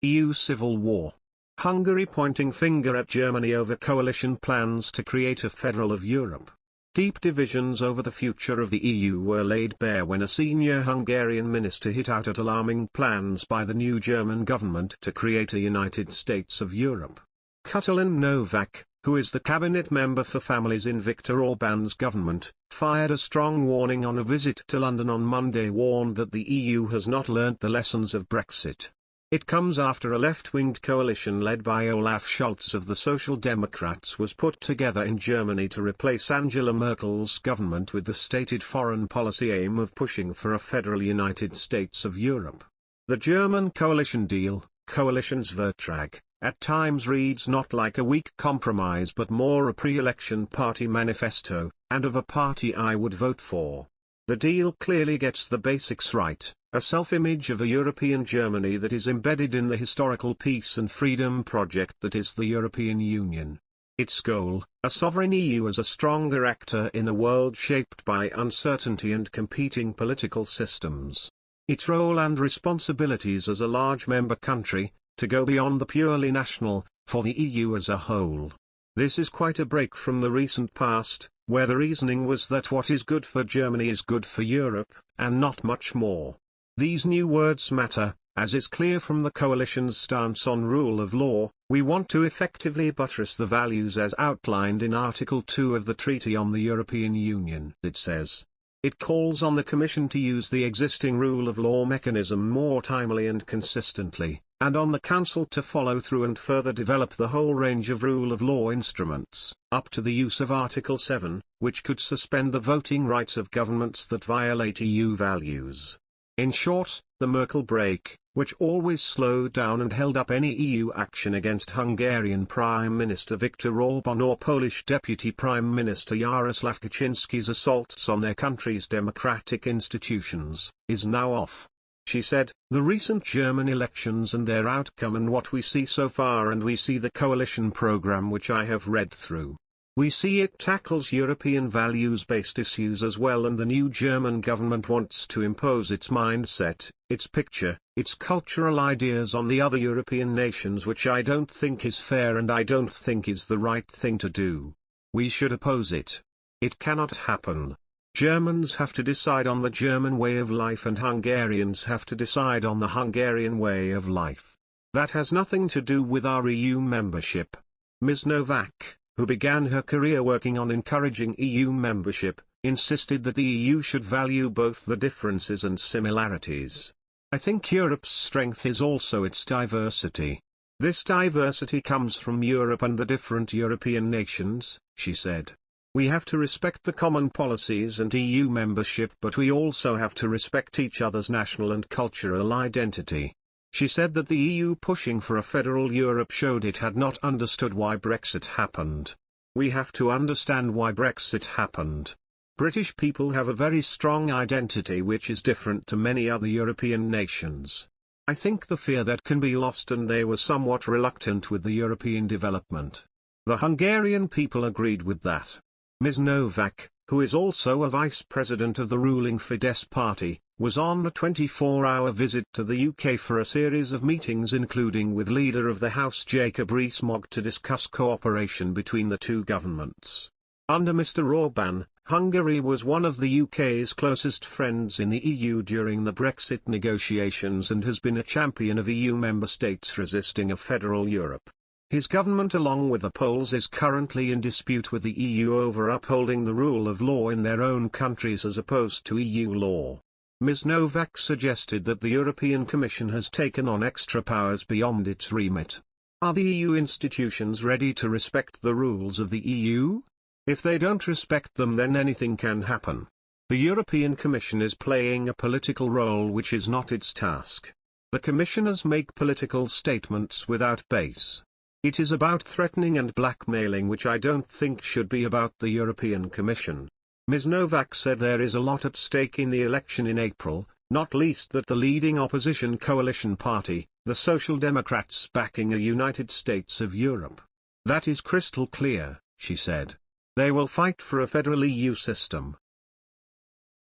EU civil war. Hungary pointing finger at Germany over coalition plans to create a federal of Europe. Deep divisions over the future of the EU were laid bare when a senior Hungarian minister hit out at alarming plans by the new German government to create a United States of Europe. Katalin Novak, who is the cabinet member for families in Viktor Orban's government, fired a strong warning on a visit to London on Monday, warned that the EU has not learnt the lessons of Brexit. It comes after a left-winged coalition led by Olaf Scholz of the Social Democrats was put together in Germany to replace Angela Merkel's government with the stated foreign policy aim of pushing for a federal United States of Europe. The German coalition deal, Koalitionsvertrag, at times reads not like a weak compromise but more a pre-election party manifesto, and of a party I would vote for. The deal clearly gets the basics right, a self-image of a European Germany that is embedded in the historical peace and freedom project that is the European Union. Its goal, a sovereign EU as a stronger actor in a world shaped by uncertainty and competing political systems. Its role and responsibilities as a large member country, to go beyond the purely national, for the EU as a whole. This is quite a break from the recent past, where the reasoning was that what is good for Germany is good for Europe, and not much more. These new words matter, as is clear from the coalition's stance on rule of law. We want to effectively buttress the values as outlined in Article 2 of the Treaty on the European Union, it says. It calls on the Commission to use the existing rule of law mechanism more timely and consistently, and on the Council to follow through and further develop the whole range of rule of law instruments, up to the use of Article 7, which could suspend the voting rights of governments that violate EU values. In short, the Merkel break, which always slowed down and held up any EU action against Hungarian Prime Minister Viktor Orban or Polish Deputy Prime Minister Jarosław Kaczynski's assaults on their country's democratic institutions, is now off. She said, the recent German elections and their outcome and what we see so far, and we see the coalition program which I have read through. We see it tackles European values-based issues as well, and the new German government wants to impose its mindset, its picture, its cultural ideas on the other European nations, which I don't think is fair and I don't think is the right thing to do. We should oppose it. It cannot happen. Germans have to decide on the German way of life and Hungarians have to decide on the Hungarian way of life. That has nothing to do with our EU membership. Ms. Novak, who began her career working on encouraging EU membership, insisted that the EU should value both the differences and similarities. I think Europe's strength is also its diversity. This diversity comes from Europe and the different European nations, she said. We have to respect the common policies and EU membership, but we also have to respect each other's national and cultural identity. She said that the EU pushing for a federal Europe showed it had not understood why Brexit happened. We have to understand why Brexit happened. British people have a very strong identity which is different to many other European nations. I think the fear that can be lost, and they were somewhat reluctant with the European development. The Hungarian people agreed with that. Ms. Novak, who is also a vice president of the ruling Fidesz party, was on a 24-hour visit to the UK for a series of meetings, including with leader of the House Jacob Rees-Mogg, to discuss cooperation between the two governments. Under Mr. Orban, Hungary was one of the UK's closest friends in the EU during the Brexit negotiations and has been a champion of EU member states resisting a federal Europe. His government, along with the Poles, is currently in dispute with the EU over upholding the rule of law in their own countries as opposed to EU law. Ms. Novak suggested that the European Commission has taken on extra powers beyond its remit. Are the EU institutions ready to respect the rules of the EU? If they don't respect them, then anything can happen. The European Commission is playing a political role which is not its task. The commissioners make political statements without base. It is about threatening and blackmailing, which I don't think should be about the European Commission. Ms. Novak said there is a lot at stake in the election in April, not least that the leading opposition coalition party, the Social Democrats, backing a United States of Europe. That is crystal clear, she said. They will fight for a federal EU system.